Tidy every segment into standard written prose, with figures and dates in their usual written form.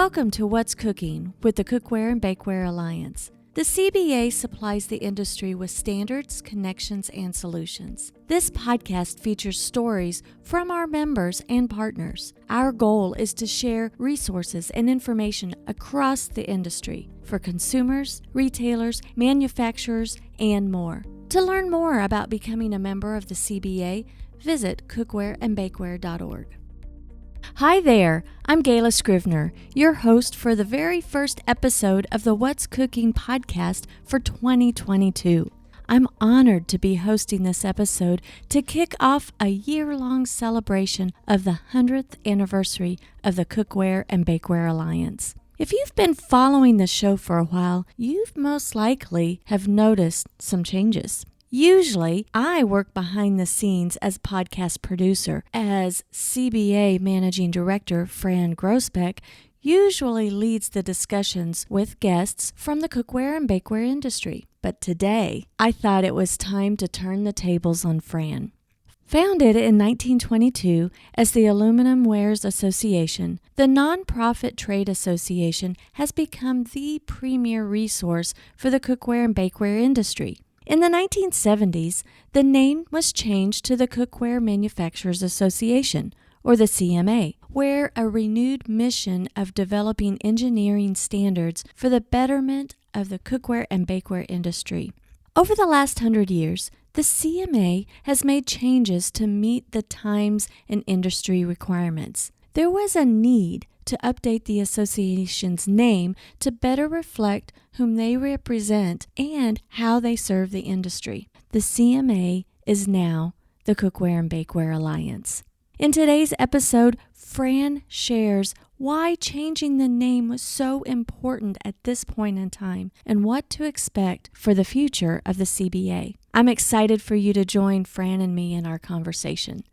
Welcome to What's Cooking with the Cookware and Bakeware Alliance. The CBA supplies the industry with standards, connections, and solutions. This podcast features stories from our members and partners. Our goal is to share resources and information across the industry for consumers, retailers, manufacturers, and more. To learn more about becoming a member of the CBA, visit cookwareandbakeware.org. Hi there, I'm Gayla Scrivener, your host for the very first episode of the What's Cooking podcast for 2022. I'm honored to be hosting this episode to kick off a year-long celebration of the 100th anniversary of the Cookware and Bakeware Alliance. If you've been following the show for a while, you've most likely have noticed some changes. Usually, I work behind the scenes as podcast producer, as CBA Managing Director Fran Grossbeck usually leads the discussions with guests from the cookware and bakeware industry. But today, I thought it was time to turn the tables on Fran. Founded in 1922 as the Aluminum Wares Association, the nonprofit trade association has become the premier resource for the cookware and bakeware industry. In the 1970s, the name was changed to the Cookware Manufacturers Association, or the CMA, where a renewed mission of developing engineering standards for the betterment of the cookware and bakeware industry. Over the last 100 years, the CMA has made changes to meet the times and industry requirements. There was a need to update the association's name to better reflect whom they represent and how they serve the industry. The CMA is now the Cookware and Bakeware Alliance. In today's episode, Fran shares why changing the name was so important at this point in time and what to expect for the future of the CBA. I'm excited for you to join Fran and me in our conversation.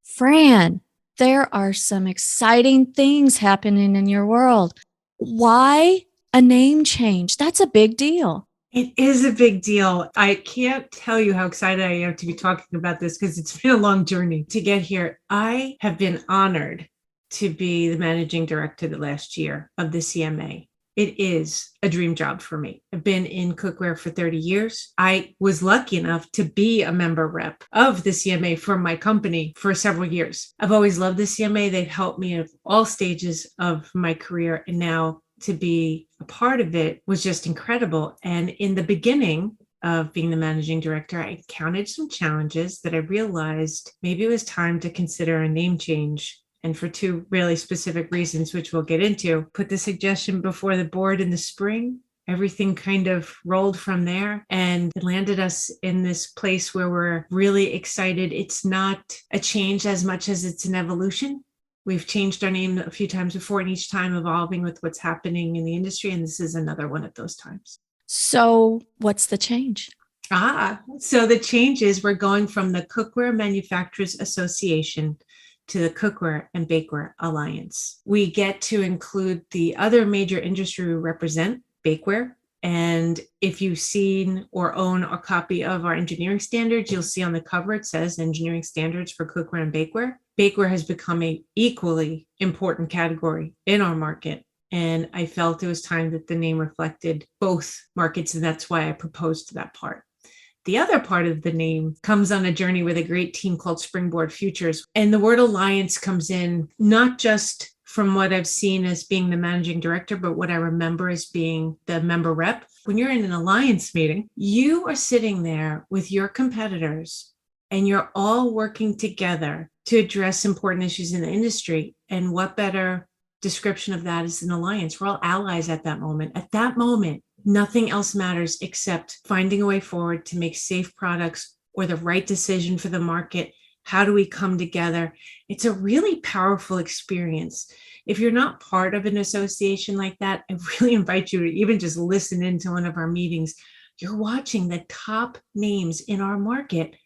Fran, there are some exciting things happening in your world. Why a name change? That's a big deal. It is a big deal. I can't tell you how excited I am to be talking about this because it's been a long journey to get here. I have been honored to be the managing director the last year of the CMA. It is a dream job for me. I've been in cookware for 30 years. I was lucky enough to be a member rep of the CMA for my company for several years. I've always loved the CMA. They've helped me at all stages of my career. And now to be a part of it was just incredible. And in the beginning of being the managing director, I encountered some challenges that I realized maybe it was time to consider a name change. And for two really specific reasons, which we'll get into, put the suggestion before the board in the spring. Everything kind of rolled from there and it landed us in this place where we're really excited. It's not a change as much as it's an evolution. We've changed our name a few times before and each time evolving with what's happening in the industry. And this is another one of those times. So what's the change? So the change is we're going from the Cookware Manufacturers Association to the Cookware and Bakeware Alliance. We get to include the other major industry we represent, bakeware. And if you've seen or own a copy of our engineering standards, you'll see on the cover it says engineering standards for cookware and bakeware. Bakeware has become an equally important category in our market. And I felt it was time that the name reflected both markets. And that's why I proposed that part. The other part of the name comes on a journey with a great team called Springboard Futures. And the word alliance comes in not just from what I've seen as being the managing director, but what I remember as being the member rep. When you're in an alliance meeting, you are sitting there with your competitors and you're all working together to address important issues in the industry. And what better description of that is an alliance? We're all allies at that moment. At that moment, nothing else matters except finding a way forward to make safe products or the right decision for the market. How do we come together? It's a really powerful experience. If you're not part of an association like that, I really invite you to even just listen into one of our meetings. You're watching the top names in our market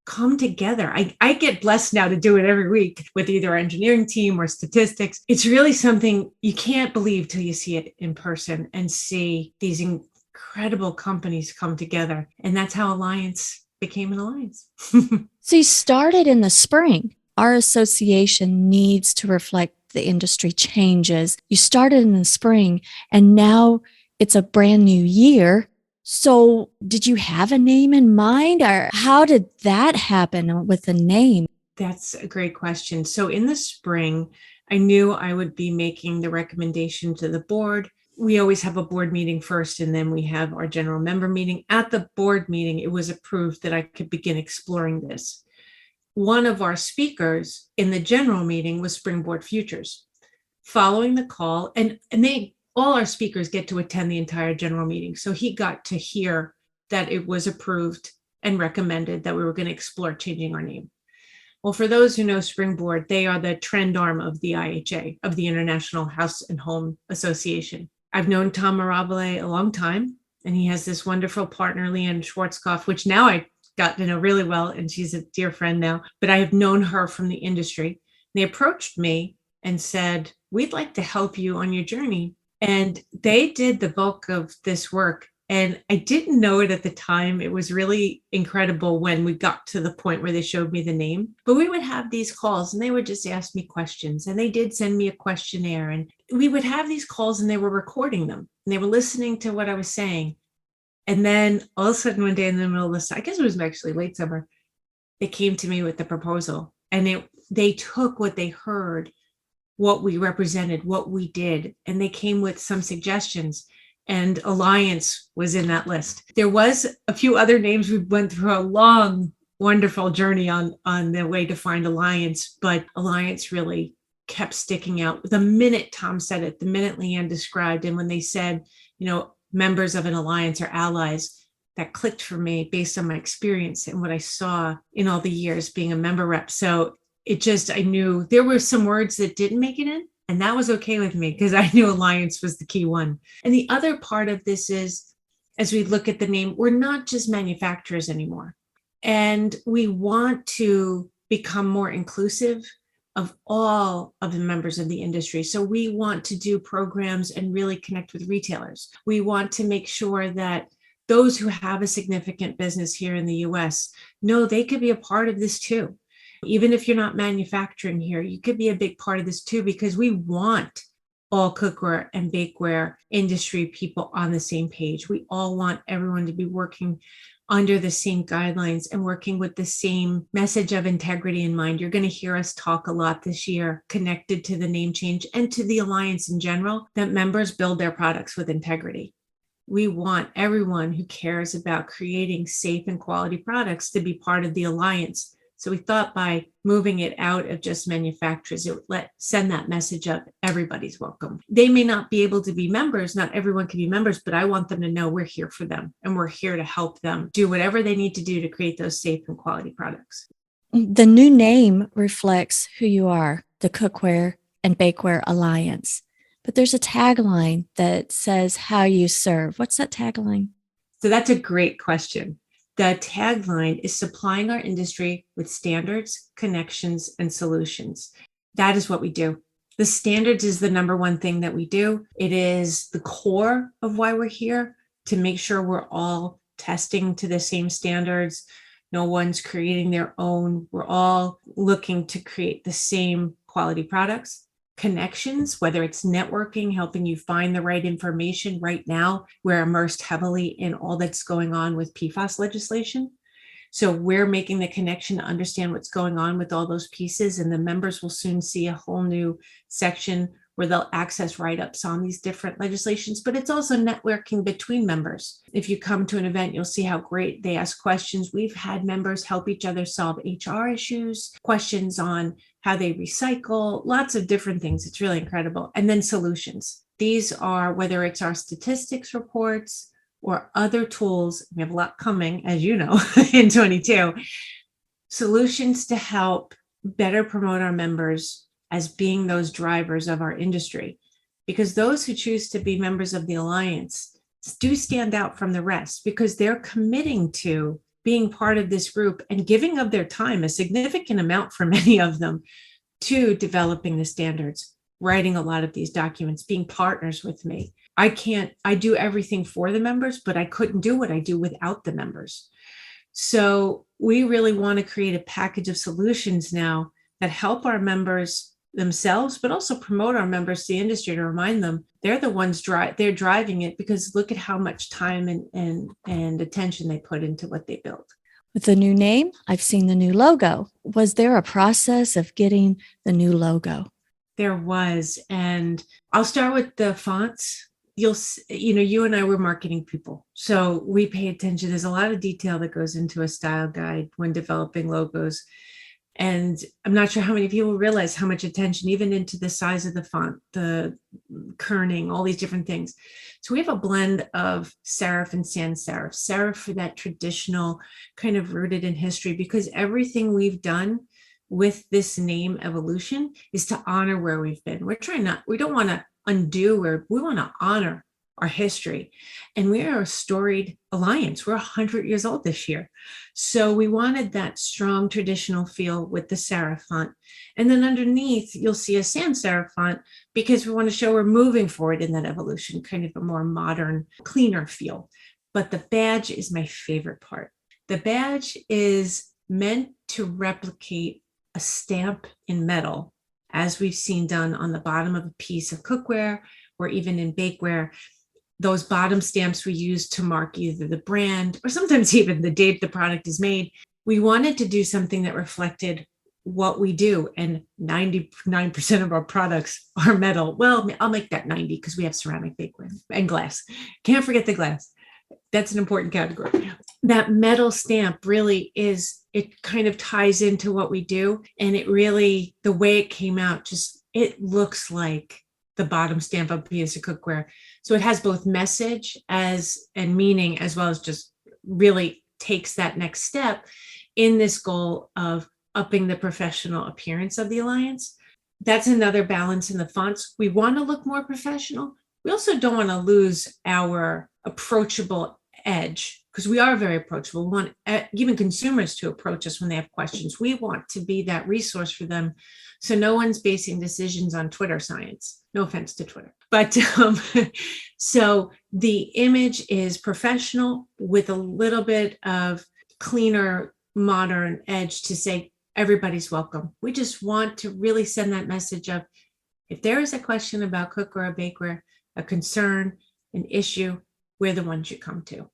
come together. I get blessed now to do it every week with either our engineering team or statistics. It's really something you can't believe till you see it in person and see these incredible companies come together. And that's how Alliance became an alliance. So you started in the spring. Our association needs to reflect the industry changes. You started in the spring and now it's a brand new year. So did you have a name in mind, or how did that happen with the name? That's a great question. So in the spring, I knew I would be making the recommendation to the board. We always have a board meeting first, and then we have our general member meeting. At the board meeting, it was approved that I could begin exploring this. One of our speakers in the general meeting was Springboard Futures. Following the call, and all our speakers get to attend the entire general meeting. So he got to hear that it was approved and recommended that we were going to explore changing our name. Well, for those who know Springboard, they are the trend arm of the IHA, of the International House and Home Association. I've known Tom Mirabile a long time, and he has this wonderful partner, Leanne Schwarzkopf, which now I got to know really well, and she's a dear friend now, but I have known her from the industry. They approached me and said, we'd like to help you on your journey. And they did the bulk of this work. And I didn't know it at the time. It was really incredible when we got to the point where they showed me the name. But we would have these calls and they would just ask me questions. And they did send me a questionnaire. And we would have these calls and they were recording them. And they were listening to what I was saying. And then all of a sudden one day in the middle of this, I guess it was actually late summer, they came to me with the proposal. And they took what they heard, what we represented, what we did, and they came with some suggestions. And Alliance was in that list. There was a few other names. We went through a long, wonderful journey on the way to find Alliance, but Alliance really kept sticking out. The minute Tom said it, the minute Leanne described, and when they said, members of an alliance or allies, that clicked for me based on my experience and what I saw in all the years being a member rep. So I knew there were some words that didn't make it in, and that was okay with me because I knew Alliance was the key one. And the other part of this is, as we look at the name, we're not just manufacturers anymore. And we want to become more inclusive of all of the members of the industry. So we want to do programs and really connect with retailers. We want to make sure that those who have a significant business here in the US know they could be a part of this too. Even if you're not manufacturing here, you could be a big part of this too, because we want all cookware and bakeware industry people on the same page. We all want everyone to be working under the same guidelines and working with the same message of integrity in mind. You're going to hear us talk a lot this year connected to the name change and to the Alliance in general, that members build their products with integrity. We want everyone who cares about creating safe and quality products to be part of the Alliance. So we thought by moving it out of just manufacturers, it would send that message of everybody's welcome. They may not be able to be members. Not everyone can be members, but I want them to know we're here for them and we're here to help them do whatever they need to do to create those safe and quality products. The new name reflects who you are, the Cookware and Bakeware Alliance. But there's a tagline that says how you serve. What's that tagline? So that's a great question. The tagline is supplying our industry with standards, connections, and solutions. That is what we do. The standards is the number one thing that we do. It is the core of why we're here, to make sure we're all testing to the same standards. No one's creating their own. We're all looking to create the same quality products. Connections, whether it's networking, helping you find the right information. Right now, we're immersed heavily in all that's going on with PFAS legislation. So we're making the connection to understand what's going on with all those pieces. And the members will soon see a whole new section where they'll access write-ups on these different legislations, but it's also networking between members. If you come to an event, you'll see how great they ask questions. We've had members help each other solve HR issues, questions on how they recycle, lots of different things. It's really incredible. And then solutions. These are, whether it's our statistics reports or other tools, we have a lot coming, as you know, in 22, solutions to help better promote our members as being those drivers of our industry. Because those who choose to be members of the Alliance do stand out from the rest, because they're committing to being part of this group and giving of their time, a significant amount for many of them, to developing the standards, writing a lot of these documents, being partners with me. I do everything for the members, but I couldn't do what I do without the members. So we really want to create a package of solutions now that help our members themselves, but also promote our members to the industry to remind them they're the ones they're driving it, because look at how much time and attention they put into what they build. With the new name, I've seen the new logo. Was there a process of getting the new logo? There was, and I'll start with the fonts. You and I were marketing people, so we pay attention. There's a lot of detail that goes into a style guide when developing logos. And I'm not sure how many people realize how much attention, even into the size of the font, the kerning, all these different things. So we have a blend of serif and sans serif. Serif for that traditional kind of rooted in history, because everything we've done with this name evolution is to honor where we've been. We don't want to undo, we want to honor our history. And we are a storied alliance. We're 100 years old this year. So we wanted that strong traditional feel with the serif font. And then underneath, you'll see a sans serif font, because we want to show we're moving forward in that evolution, kind of a more modern, cleaner feel. But the badge is my favorite part. The badge is meant to replicate a stamp in metal, as we've seen done on the bottom of a piece of cookware or even in bakeware. Those bottom stamps we use to mark either the brand or sometimes even the date the product is made. We wanted to do something that reflected what we do, and 99% of our products are metal. Well, I'll make that 90 because we have ceramic bakeware and glass. Can't forget the glass. That's an important category. That metal stamp really it kind of ties into what we do. And it really, the way it came out, it looks like the bottom stamp of a piece of cookware. So it has both message and meaning, as well as just really takes that next step in this goal of upping the professional appearance of the Alliance. That's another balance in the fonts. We want to look more professional. We also don't want to lose our approachable edge, because we are very approachable. We want even consumers to approach us when they have questions. We want to be that resource for them, so no one's basing decisions on Twitter science. No offense to Twitter. But so the image is professional with a little bit of cleaner, modern edge to say everybody's welcome. We just want to really send that message of, if there is a question about cookware or bakeware, a concern, an issue, we're the ones you come to.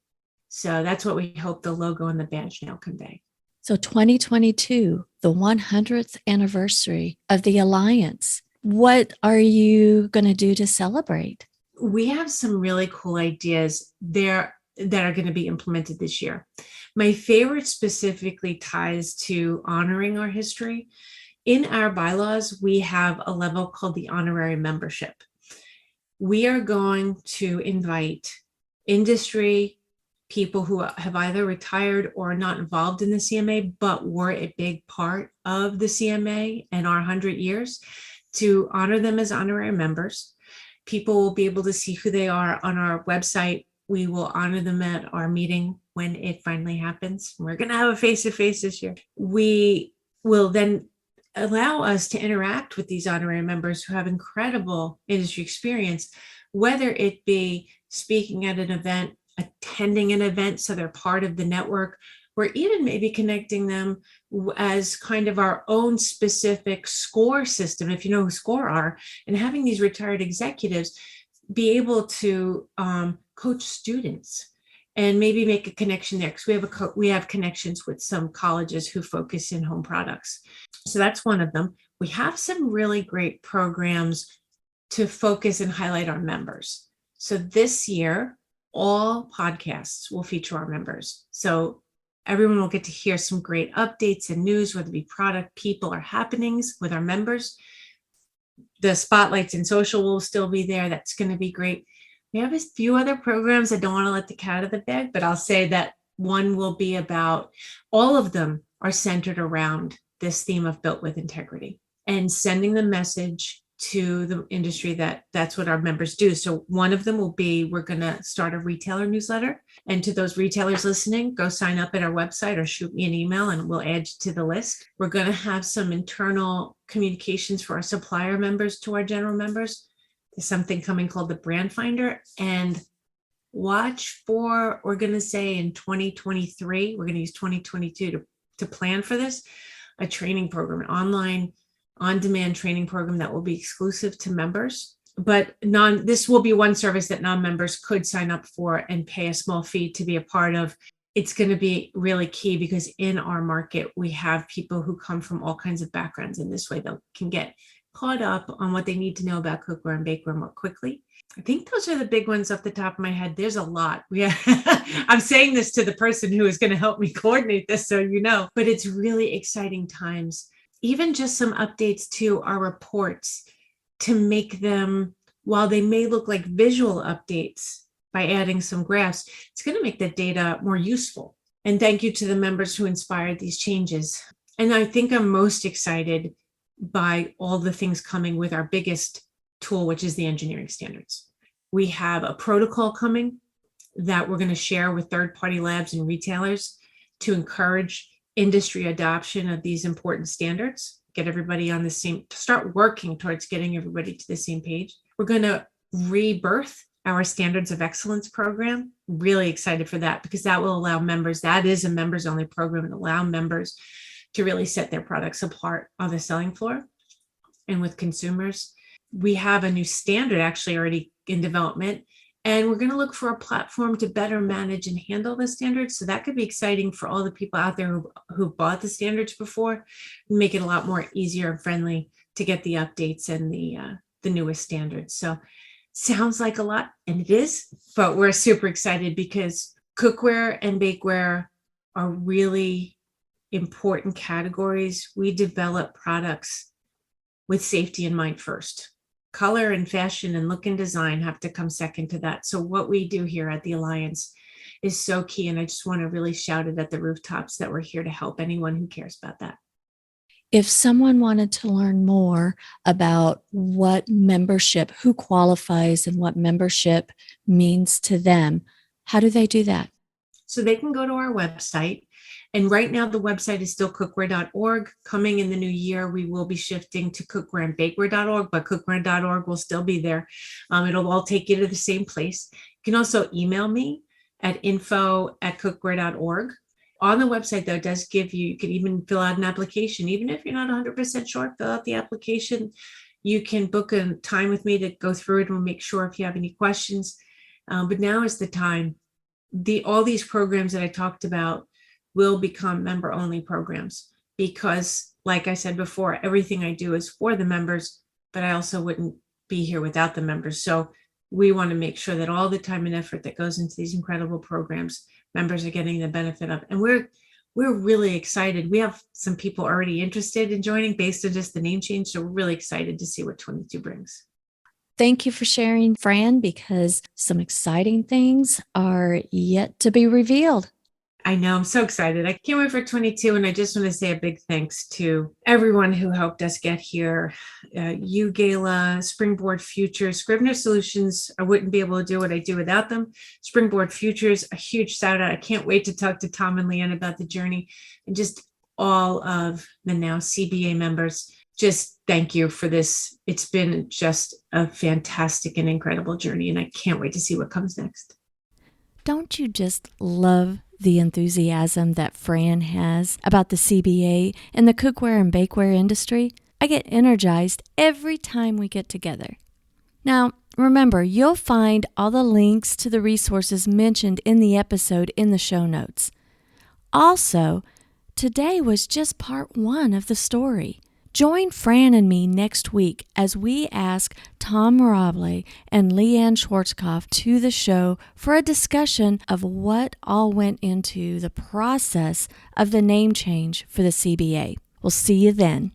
So that's what we hope the logo and the badge now convey. So 2022, the 100th anniversary of the Alliance. What are you going to do to celebrate? We have some really cool ideas there that are going to be implemented this year. My favorite specifically ties to honoring our history. In our bylaws, we have a level called the honorary membership. We are going to invite industry people who have either retired or are not involved in the CMA, but were a big part of the CMA and our 100 years, to honor them as honorary members. People will be able to see who they are on our website. We will honor them at our meeting when it finally happens. We're going to have a face-to-face this year. We will then allow us to interact with these honorary members who have incredible industry experience, whether it be speaking at an event, attending an event so they're part of the network, or even maybe connecting them as kind of our own specific SCORE system, if you know who SCORE are, and having these retired executives be able to coach students and maybe make a connection there, because we have connections with some colleges who focus in home products. So that's one of them. We have some really great programs to focus and highlight our members. So this year, all podcasts will feature our members. So everyone will get to hear some great updates and news, whether it be product, people, or happenings with our members. The spotlights and social will still be there. That's going to be great. We have a few other programs. I don't want to let the cat out of the bag, but I'll say that one will be about, all of them are centered around this theme of built with integrity and sending the message to the industry that that's what our members do. So one of them will be, we're going to start a retailer newsletter. And to those retailers listening, go sign up at our website or shoot me an email and we'll add you to the list. We're going to have some internal communications for our supplier members to our general members. There's something coming called the Brand Finder. And watch for, we're going to say in 2023, we're going to use 2022 to plan for this, a training program, an online on-demand training program that will be exclusive to members. But this will be one service that non-members could sign up for and pay a small fee to be a part of. It's going to be really key because in our market, we have people who come from all kinds of backgrounds. And this way they can get caught up on what they need to know about cookware and bakeware more quickly. I think those are the big ones off the top of my head. There's a lot. I'm saying this to the person who is going to help me coordinate this, so you know, but it's really exciting times. Even just some updates to our reports to make them, while they may look like visual updates by adding some graphs, it's going to make the data more useful. And thank you to the members who inspired these changes. And I think I'm most excited by all the things coming with our biggest tool, which is the engineering standards. We have a protocol coming that we're going to share with third-party labs and retailers to encourage industry adoption of these important standards, get everybody on the same, start working towards getting everybody to the same page. We're going to rebirth our Standards of Excellence program. Really excited for that because that will allow members, that is a members only program, and allow members to really set their products apart on the selling floor and with consumers. We have a new standard actually already in development, and we're going to look for a platform to better manage and handle the standards. So that could be exciting for all the people out there who bought the standards before, make it a lot more easier and friendly to get the updates and the newest standards. So sounds like a lot, and it is, but we're super excited because cookware and bakeware are really important categories. We develop products with safety in mind first. Color and fashion and look and design have to come second to that. So what we do here at the Alliance is so key. And I just want to really shout it at the rooftops that we're here to help anyone who cares about that. If someone wanted to learn more about what membership, who qualifies and what membership means to them, how do they do that? So they can go to our website. And right now, the website is still cookware.org. Coming in the new year, we will be shifting to cookwareandbakeware.org, but cookware.org will still be there. It'll all take you to the same place. You can also email me at info@cookware.org. On the website, though, it does give you can even fill out an application. Even if you're not 100% sure, fill out the application. You can book a time with me to go through it and we'll make sure if you have any questions. But now is the time. All these programs that I talked about will become member-only programs because, like I said before, everything I do is for the members, but I also wouldn't be here without the members. So we want to make sure that all the time and effort that goes into these incredible programs, members are getting the benefit of. And we're really excited. We have some people already interested in joining based on just the name change. So we're really excited to see what 22 brings. Thank you for sharing, Fran, because some exciting things are yet to be revealed. I know, I'm so excited. I can't wait for 22. And I just want to say a big thanks to everyone who helped us get here. You, Gala, Springboard Futures, Scrivener Solutions. I wouldn't be able to do what I do without them. Springboard Futures, a huge shout out. I can't wait to talk to Tom and Leanne about the journey, and just all of the now CBA members. Just thank you for this. It's been just a fantastic and incredible journey, and I can't wait to see what comes next. Don't you just love the enthusiasm that Fran has about the CBA and the cookware and bakeware industry? I get energized every time we get together. Now, remember, you'll find all the links to the resources mentioned in the episode in the show notes. Also, today was just part 1 of the story. Join Fran and me next week as we ask Tom Mirable and Leanne Schwarzkopf to the show for a discussion of what all went into the process of the name change for the CBA. We'll see you then.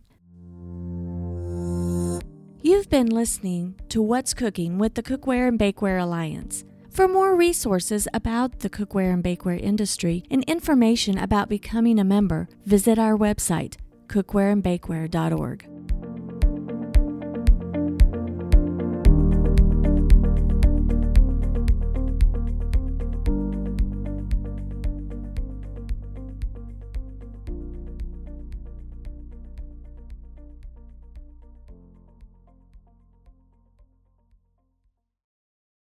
You've been listening to What's Cooking with the Cookware and Bakeware Alliance. For more resources about the cookware and bakeware industry and information about becoming a member, visit our website, cookwareandbakeware.org.